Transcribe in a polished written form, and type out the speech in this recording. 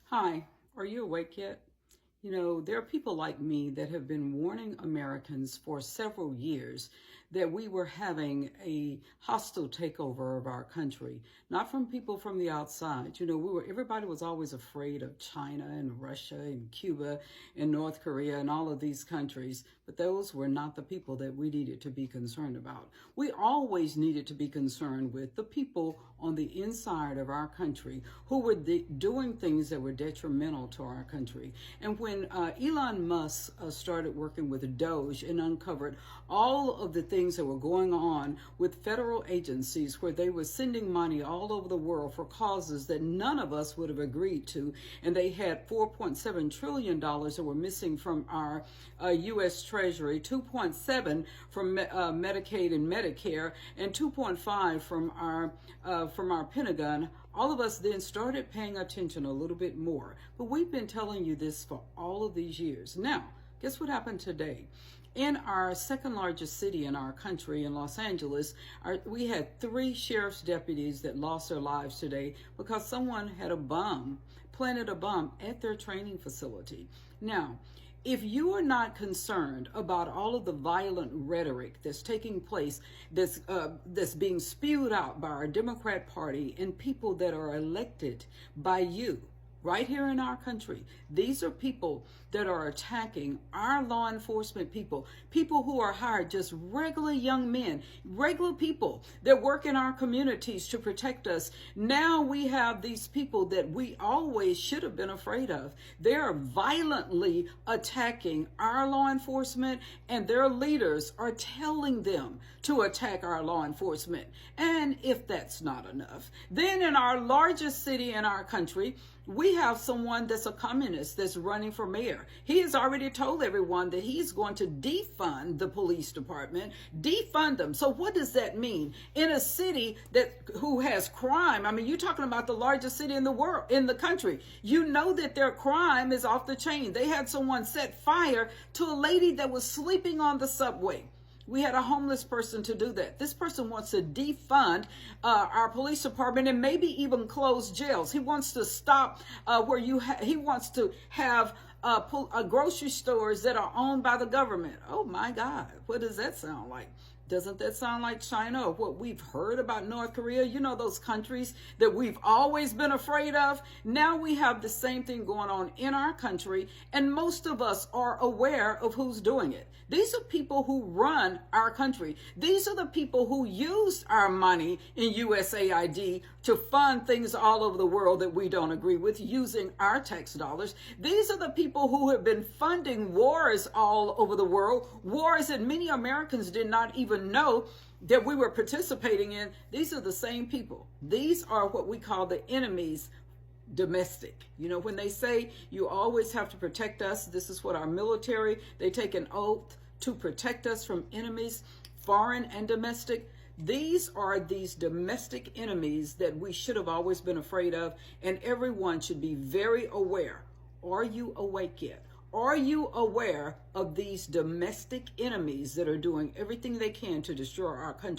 Hi, are you awake yet? You know, there are people like me that have been warning Americans for several years that we were having a hostile takeover of our country, not from people from the outside. Everybody was always afraid of China and Russia and Cuba and North Korea and all of these countries, but those were not the people that we needed to be concerned about. We always needed to be concerned with the people on the inside of our country who were doing things that were detrimental to our country. And when Elon Musk started working with Doge and uncovered all of the things that were going on with federal agencies where they were sending money all over the world for causes that none of us would have agreed to, and they had $4.7 trillion that were missing from our U.S. Treasury, 2.7 from Medicaid and Medicare, and 2.5 from our Pentagon. All of us then started paying attention a little bit more. But we've been telling you this for all of these years. Now, guess what happened today? In our second largest city in our country, in Los Angeles, we had 3 sheriff's deputies that lost their lives today because someone had planted a bomb at their training facility. Now, if you are not concerned about all of the violent rhetoric that's taking place, that's being spewed out by our Democrat Party and people that are elected by you, right here in our country, these are people that are attacking our law enforcement people who are hired, just regular young men, regular people that work in our communities to protect us. Now we have these people that we always should have been afraid of. They are violently attacking our law enforcement, and their leaders are telling them to attack our law enforcement. And if that's not enough, then in our largest city in our country, we have someone that's a communist that's running for mayor. He has already told everyone that he's going to defund the police department, defund them. So what does that mean? In a city who has crime, I mean, you're talking about the largest city in the world, in the country. You know that their crime is off the chain. They had someone set fire to a lady that was sleeping on the subway. We had a homeless person to do that. This person wants to defund our police department and maybe even close jails. He wants to stop he wants to have grocery stores that are owned by the government. Oh my God, what does that sound like? Doesn't that sound like China or what we've heard about North Korea? You know, those countries that we've always been afraid of. Now we have the same thing going on in our country, and most of us are aware of who's doing it. These are people who run our country. These are the people who use our money in USAID to fund things all over the world that we don't agree with, using our tax dollars. These are the people who have been funding wars all over the world, wars that many Americans did not even know that we were participating in. These are the same people. These are what we call the enemies domestic. You know, when they say you always have to protect us, this is what our military, they take an oath to protect us from enemies, foreign and domestic. These are these domestic enemies that we should have always been afraid of, and everyone should be very aware. Are you awake yet? Are you aware of these domestic enemies that are doing everything they can to destroy our country?